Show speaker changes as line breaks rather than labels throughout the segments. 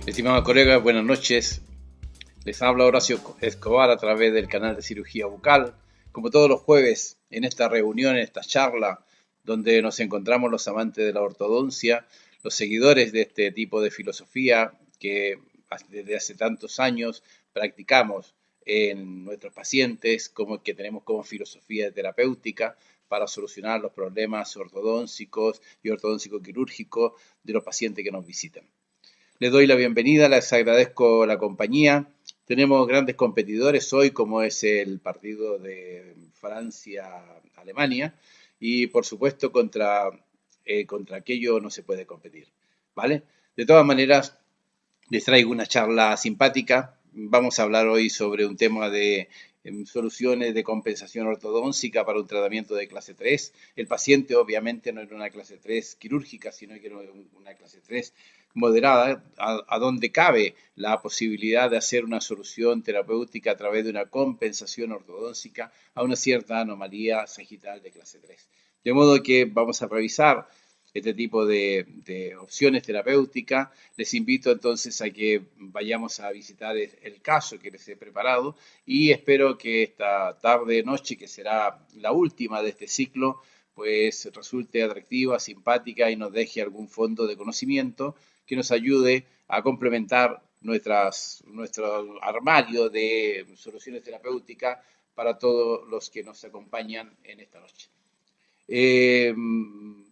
Estimado colega, buenas noches. Les habla Horacio Escobar a través del canal de cirugía bucal. Como todos los jueves, en esta reunión, en esta charla, donde nos encontramos los amantes de la ortodoncia, los seguidores de este tipo de filosofía que desde hace tantos años practicamos en nuestros pacientes, como que tenemos como filosofía terapéutica para solucionar los problemas ortodóncicos y ortodóncico-quirúrgicos de los pacientes que nos visitan. Les doy la bienvenida, les agradezco la compañía. Tenemos grandes competidores hoy, como es el partido de Francia-Alemania, y por supuesto contra aquello no se puede competir, ¿vale? De todas maneras, les traigo una charla simpática. Vamos a hablar hoy sobre un tema de soluciones de compensación ortodóntica para un tratamiento de clase 3. El paciente obviamente no era una clase 3 quirúrgica, sino que era una clase 3 moderada, a donde cabe la posibilidad de hacer una solución terapéutica a través de una compensación ortodóntica a una cierta anomalía sagital de clase 3. De modo que vamos a revisar este tipo de opciones terapéuticas. Les invito entonces a que vayamos a visitar el caso que les he preparado y espero que esta tarde, noche, que será la última de este ciclo, pues resulte atractiva, simpática y nos deje algún fondo de conocimiento que nos ayude a complementar nuestro armario de soluciones terapéuticas para todos los que nos acompañan en esta noche.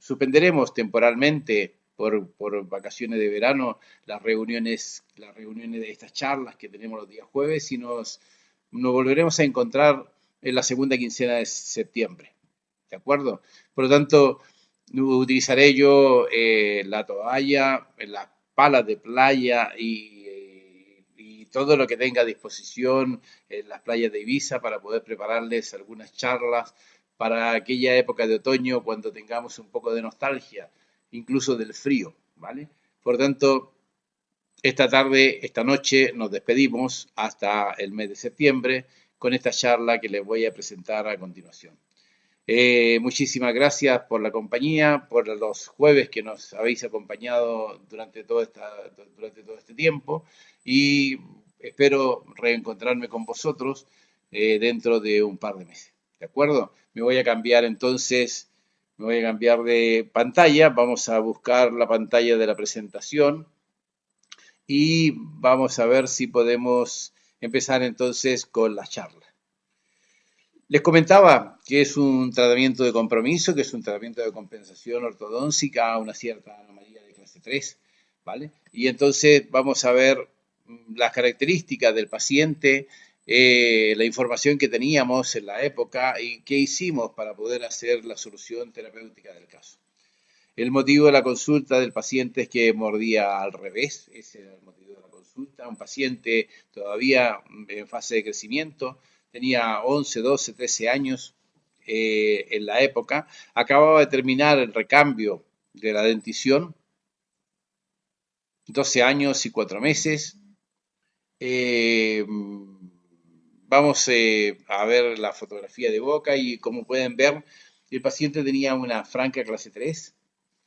Suspenderemos temporalmente por vacaciones de verano las reuniones de estas charlas que tenemos los días jueves y nos volveremos a encontrar en la segunda quincena de septiembre. ¿De acuerdo? Por lo tanto, utilizaré yo la toalla, las palas de playa y todo lo que tenga a disposición en las playas de Ibiza para poder prepararles algunas charlas para aquella época de otoño cuando tengamos un poco de nostalgia, incluso del frío, ¿vale? Por tanto, esta tarde, esta noche, nos despedimos hasta el mes de septiembre con esta charla que les voy a presentar a continuación. Muchísimas gracias por la compañía, por los jueves que nos habéis acompañado durante todo este tiempo y espero reencontrarme con vosotros dentro de un par de meses. ¿De acuerdo? Me voy a cambiar entonces, me voy a cambiar de pantalla. Vamos a buscar la pantalla de la presentación y vamos a ver si podemos empezar entonces con la charla. Les comentaba que es un tratamiento de compromiso, que es un tratamiento de compensación ortodóncica a una cierta anomalía de clase 3, ¿vale? Y entonces vamos a ver las características del paciente, la información que teníamos en la época y qué hicimos para poder hacer la solución terapéutica del caso. El motivo de la consulta del paciente es que mordía al revés, ese era el motivo de la consulta, un paciente todavía en fase de crecimiento, tenía 11, 12, 13 años en la época, acababa de terminar el recambio de la dentición, 12 años y 4 meses. Vamos a ver la fotografía de boca y como pueden ver, el paciente tenía una franca clase 3.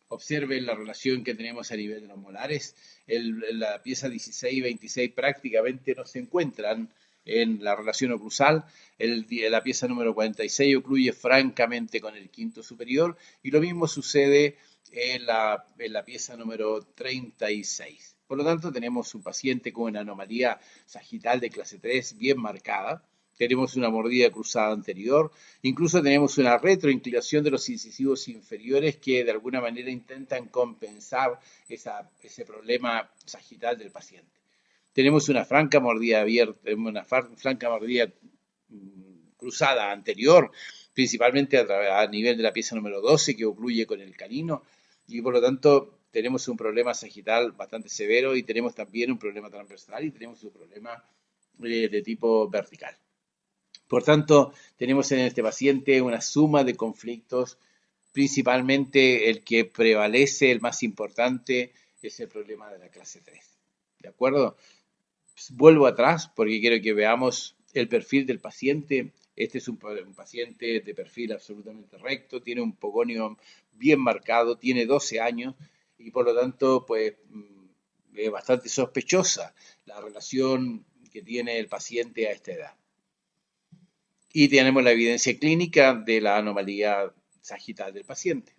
Observen la relación que tenemos a nivel de los molares. La pieza 16 y 26 prácticamente no se encuentran en la relación oclusal. La pieza número 46 ocluye francamente con el quinto superior y lo mismo sucede en la pieza número 36. Por lo tanto, tenemos un paciente con una anomalía sagital de clase 3 bien marcada. Tenemos una mordida cruzada anterior, incluso tenemos una retroinclinación de los incisivos inferiores que de alguna manera intentan compensar ese problema sagital del paciente. Tenemos una franca mordida abierta, una franca mordida cruzada anterior, principalmente a nivel de la pieza número 12 que ocluye con el canino y por lo tanto tenemos un problema sagital bastante severo y tenemos también un problema transversal y tenemos un problema de tipo vertical. Por tanto, tenemos en este paciente una suma de conflictos, principalmente el que prevalece, el más importante, es el problema de la clase 3. ¿De acuerdo? Vuelvo atrás porque quiero que veamos el perfil del paciente. Este es un paciente de perfil absolutamente recto, tiene un pogonio bien marcado, tiene 12 años y por lo tanto, pues bastante sospechosa la relación que tiene el paciente a esta edad. Y tenemos la evidencia clínica de la anomalía sagital del paciente.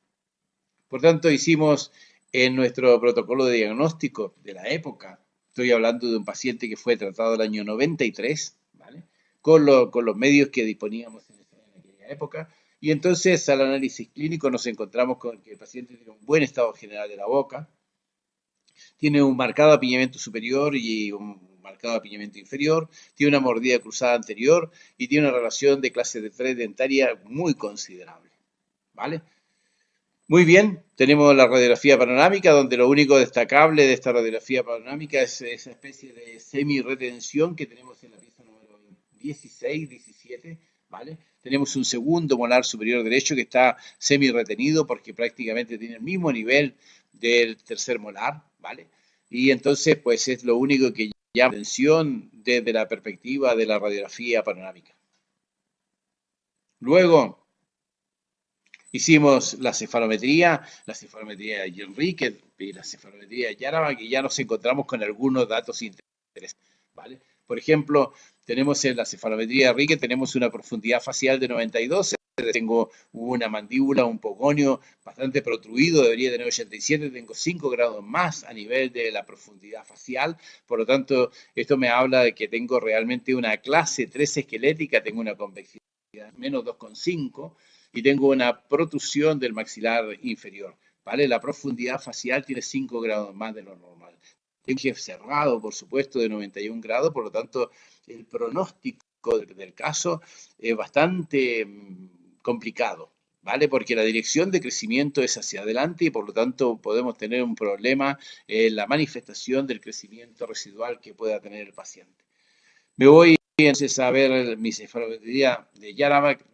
Por tanto, hicimos en nuestro protocolo de diagnóstico de la época, estoy hablando de un paciente que fue tratado el año 93, ¿vale? Con los medios que disponíamos en aquella época. Y entonces al análisis clínico nos encontramos con que el paciente tiene un buen estado general de la boca, tiene un marcado apiñamiento superior y un marcado apiñamiento inferior, tiene una mordida cruzada anterior y tiene una relación de clase de 3 dentaria muy considerable, ¿vale? Muy bien, tenemos la radiografía panorámica, donde lo único destacable de esta radiografía panorámica es esa especie de semi-retención que tenemos en la pieza número 16, 17, ¿vale? Tenemos un segundo molar superior derecho que está semi-retenido porque prácticamente tiene el mismo nivel del tercer molar, ¿vale? Y entonces, pues es lo único que llama atención desde la perspectiva de la radiografía panorámica. Luego, hicimos la cefalometría de Enrique y la cefalometría de Yaraba, que ya nos encontramos con algunos datos interesantes, ¿vale? Por ejemplo, tenemos en la cefalometría de Enrique, tenemos una profundidad facial de 92, tengo una mandíbula, un pogonio bastante protruido, debería tener 87, tengo 5 grados más a nivel de la profundidad facial, por lo tanto, esto me habla de que tengo realmente una clase 3 esquelética, tengo una convexidad menos 2,5, y tengo una protrusión del maxilar inferior, ¿vale? La profundidad facial tiene 5 grados más de lo normal. Tengo un cerrado, por supuesto, de 91 grados, por lo tanto, el pronóstico del caso es bastante complicado, ¿vale? Porque la dirección de crecimiento es hacia adelante y por lo tanto podemos tener un problema en la manifestación del crecimiento residual que pueda tener el paciente. Me voy entonces a ver mi cefalometría de Yaravac,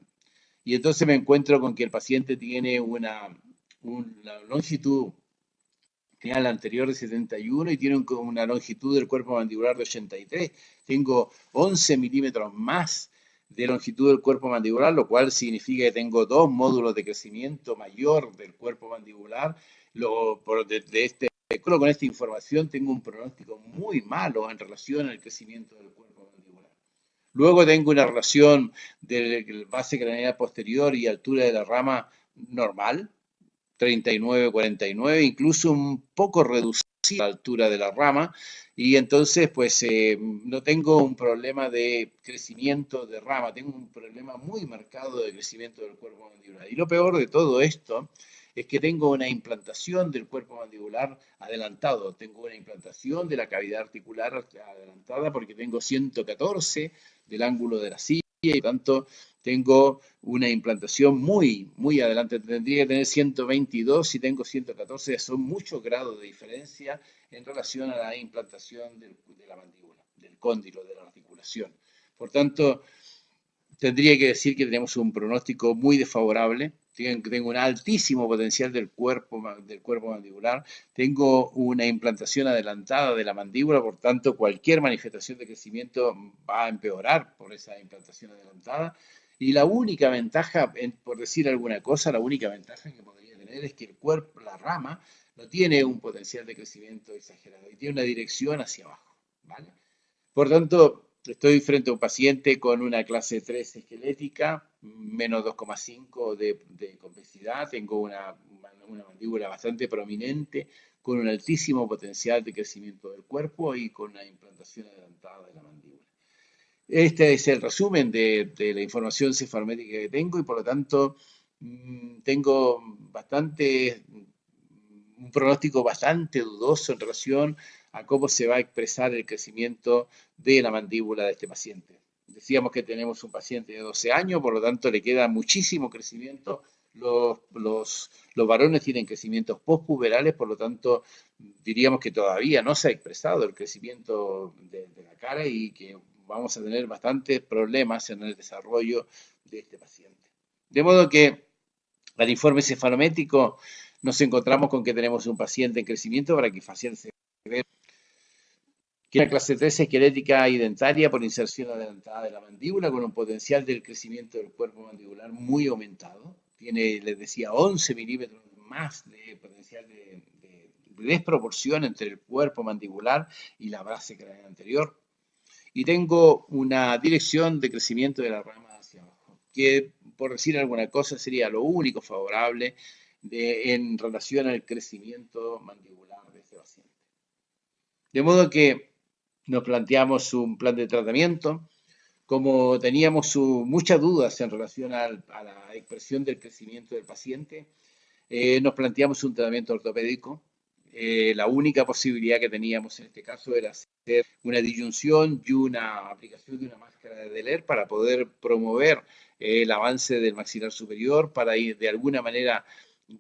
y entonces me encuentro con que el paciente tiene una longitud la anterior de 71 y tiene una longitud del cuerpo mandibular de 83. Tengo 11 milímetros más de longitud del cuerpo mandibular, lo cual significa que tengo 2 módulos de crecimiento mayor del cuerpo mandibular. Con esta información tengo un pronóstico muy malo en relación al crecimiento del cuerpo mandibular. Luego tengo una relación de base craneal posterior y altura de la rama normal, 39-49, incluso un poco reducida la altura de la rama, y entonces pues no tengo un problema de crecimiento de rama, tengo un problema muy marcado de crecimiento del cuerpo mandibular. Y lo peor de todo esto es que tengo una implantación del cuerpo mandibular adelantado, tengo una implantación de la cavidad articular adelantada porque tengo 114 del ángulo de la silla y por tanto tengo una implantación muy, muy adelante. Tendría que tener 122 y tengo 114, son muchos grados de diferencia en relación a la implantación de la mandíbula, del cóndilo, de la articulación. Por tanto, tendría que decir que tenemos un pronóstico muy desfavorable. Tengo un altísimo potencial del cuerpo mandibular, tengo una implantación adelantada de la mandíbula, por tanto cualquier manifestación de crecimiento va a empeorar por esa implantación adelantada. Y la única ventaja, por decir alguna cosa, la única ventaja que podría tener es que el cuerpo, la rama, no tiene un potencial de crecimiento exagerado y tiene una dirección hacia abajo, ¿vale? Por tanto, estoy frente a un paciente con una clase 3 esquelética, menos 2,5 de convexidad, tengo una mandíbula bastante prominente, con un altísimo potencial de crecimiento del cuerpo y con una implantación adelantada de la mandíbula. Este es el resumen de la información cefalométrica que tengo y por lo tanto tengo un pronóstico bastante dudoso en relación a cómo se va a expresar el crecimiento de la mandíbula de este paciente. Decíamos que tenemos un paciente de 12 años, por lo tanto le queda muchísimo crecimiento. Los varones tienen crecimientos postpuberales, por lo tanto diríamos que todavía no se ha expresado el crecimiento de la cara y que vamos a tener bastantes problemas en el desarrollo de este paciente. De modo que al informe cefalométrico nos encontramos con que tenemos un paciente en crecimiento braquifacial severo, que es una clase 3 esquelética y dentaria por inserción adelantada de la mandíbula, con un potencial del crecimiento del cuerpo mandibular muy aumentado. Tiene, les decía, 11 milímetros más de potencial de desproporción entre el cuerpo mandibular y la base craneal anterior. Y tengo una dirección de crecimiento de la rama hacia abajo, que por decir alguna cosa sería lo único favorable en relación al crecimiento mandibular de este paciente. De modo que nos planteamos un plan de tratamiento. Como teníamos muchas dudas en relación a la expresión del crecimiento del paciente, nos planteamos un tratamiento ortopédico. La única posibilidad que teníamos en este caso era hacer una disyunción y una aplicación de una máscara de Deler para poder promover el avance del maxilar superior, para ir de alguna manera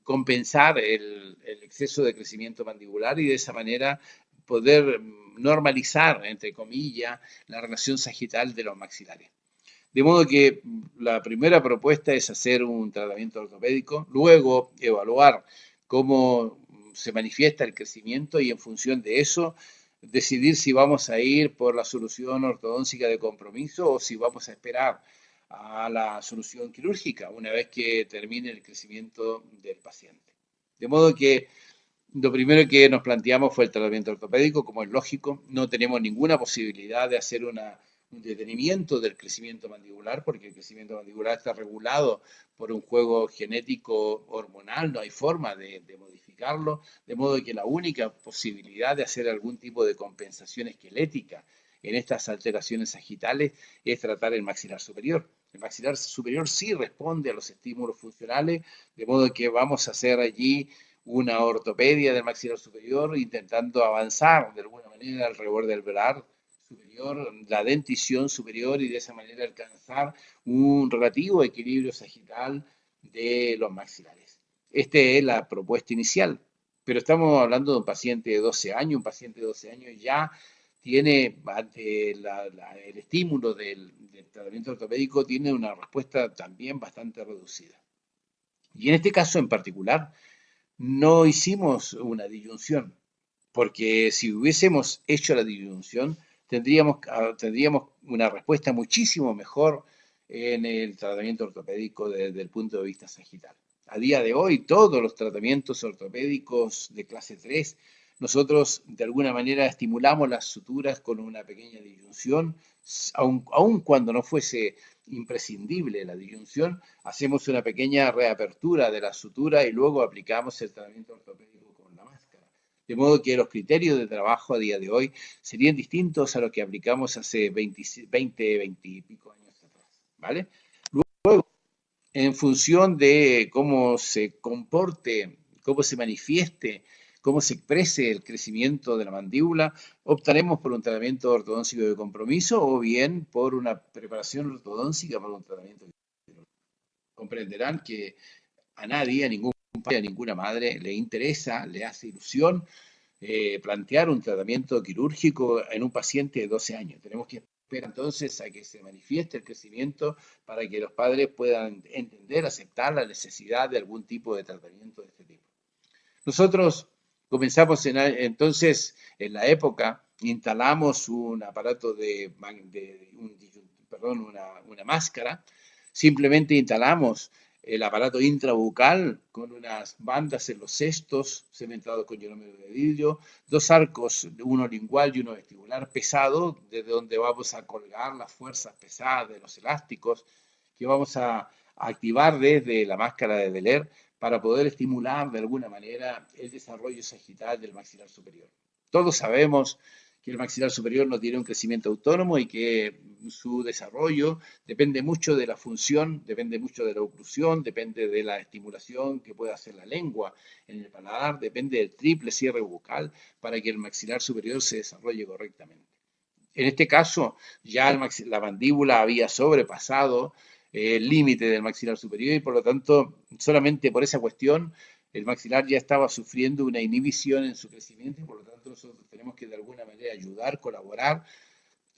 compensar el exceso de crecimiento mandibular y de esa manera poder normalizar, entre comillas, la relación sagital de los maxilares. De modo que la primera propuesta es hacer un tratamiento ortopédico, luego evaluar cómo se manifiesta el crecimiento y en función de eso decidir si vamos a ir por la solución ortodóntica de compromiso o si vamos a esperar a la solución quirúrgica una vez que termine el crecimiento del paciente. De modo que lo primero que nos planteamos fue el tratamiento ortopédico, como es lógico. No tenemos ninguna posibilidad de hacer un detenimiento del crecimiento mandibular, porque el crecimiento mandibular está regulado por un juego genético hormonal, no hay forma de modificarlo, de modo que la única posibilidad de hacer algún tipo de compensación esquelética en estas alteraciones sagitales es tratar el maxilar superior. El maxilar superior sí responde a los estímulos funcionales, de modo que vamos a hacer allí una ortopedia del maxilar superior, intentando avanzar de alguna manera alrededor del velar superior, la dentición superior y de esa manera alcanzar un relativo equilibrio sagital de los maxilares. Esta es la propuesta inicial, pero estamos hablando de un paciente de 12 años, un paciente de 12 años ya tiene, ante el estímulo del tratamiento ortopédico, tiene una respuesta también bastante reducida. Y en este caso en particular, no hicimos una disyunción, porque si hubiésemos hecho la disyunción, tendríamos una respuesta muchísimo mejor en el tratamiento ortopédico desde el punto de vista sagital. A día de hoy, todos los tratamientos ortopédicos de clase 3, nosotros de alguna manera estimulamos las suturas con una pequeña disyunción, aun cuando no fuese imprescindible la disyunción, hacemos una pequeña reapertura de la sutura y luego aplicamos el tratamiento ortopédico con la máscara. De modo que los criterios de trabajo a día de hoy serían distintos a los que aplicamos hace 20 y pico años atrás, ¿vale? Luego, en función de cómo se comporte, cómo se manifieste, cómo se exprese el crecimiento de la mandíbula, optaremos por un tratamiento ortodóntico de compromiso o bien por una preparación ortodóntica para un tratamiento. Comprenderán que a nadie, a ningún padre, a ninguna madre le interesa, le hace ilusión plantear un tratamiento quirúrgico en un paciente de 12 años. Tenemos que esperar entonces a que se manifieste el crecimiento para que los padres puedan entender, aceptar la necesidad de algún tipo de tratamiento de este tipo. Nosotros comenzamos entonces en la época, instalamos un aparato una máscara, simplemente instalamos el aparato intrabucal con unas bandas en los cestos cementados con ionómero de vidrio, dos arcos, uno lingual y uno vestibular pesado, desde donde vamos a colgar las fuerzas pesadas de los elásticos que vamos a activar desde la máscara de Deler para poder estimular de alguna manera el desarrollo sagital del maxilar superior. Todos sabemos que el maxilar superior no tiene un crecimiento autónomo y que su desarrollo depende mucho de la función, depende mucho de la oclusión, depende de la estimulación que pueda hacer la lengua en el paladar, depende del triple cierre bucal para que el maxilar superior se desarrolle correctamente. En este caso, ya la mandíbula había sobrepasado el límite del maxilar superior y por lo tanto, solamente por esa cuestión, el maxilar ya estaba sufriendo una inhibición en su crecimiento y por lo tanto nosotros tenemos que de alguna manera ayudar, colaborar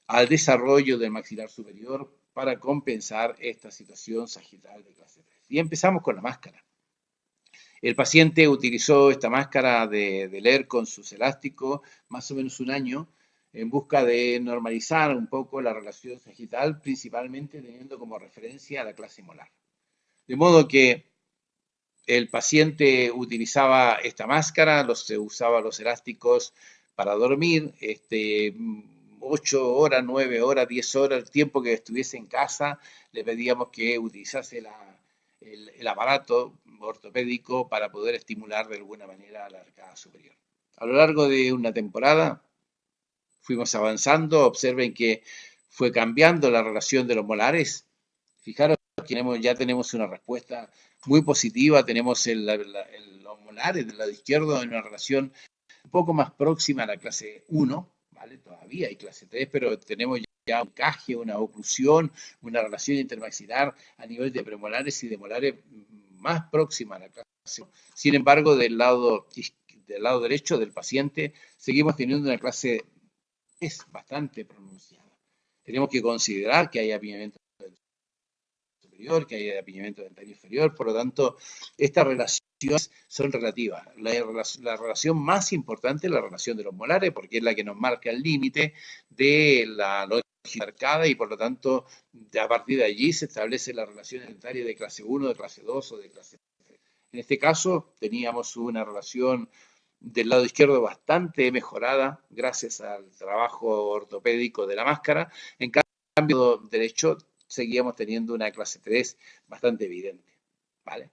al desarrollo del maxilar superior para compensar esta situación sagital de clase 3. Y empezamos con la máscara. El paciente utilizó esta máscara de Deler con sus elásticos más o menos un año en busca de normalizar un poco la relación sagital, principalmente teniendo como referencia a la clase molar. De modo que el paciente utilizaba esta máscara, se usaba los elásticos para dormir, 8 horas, 9 horas, 10 horas, el tiempo que estuviese en casa, le pedíamos que utilizase el aparato ortopédico para poder estimular de alguna manera la arcada superior. A lo largo de una temporada fuimos avanzando, observen que fue cambiando la relación de los molares. Fijaros que ya tenemos una respuesta muy positiva, tenemos los molares del lado izquierdo en una relación un poco más próxima a la clase 1, ¿vale? Todavía hay clase 3, pero tenemos ya un encaje, una oclusión, una relación intermaxilar a nivel de premolares y de molares más próxima a la clase 1. Sin embargo, del lado derecho del paciente seguimos teniendo una clase es bastante pronunciada. Tenemos que considerar que hay apiñamiento superior, que hay apiñamiento dentario inferior, por lo tanto, estas relaciones son relativas. La relación más importante es la relación de los molares, porque es la que nos marca el límite de la lógica arcada y por lo tanto, a partir de allí se establece la relación dentaria de clase 1, de clase 2 o de clase 3. En este caso, teníamos una relación del lado izquierdo bastante mejorada gracias al trabajo ortopédico de la máscara. En cambio, derecho seguíamos teniendo una clase 3 bastante evidente, ¿vale?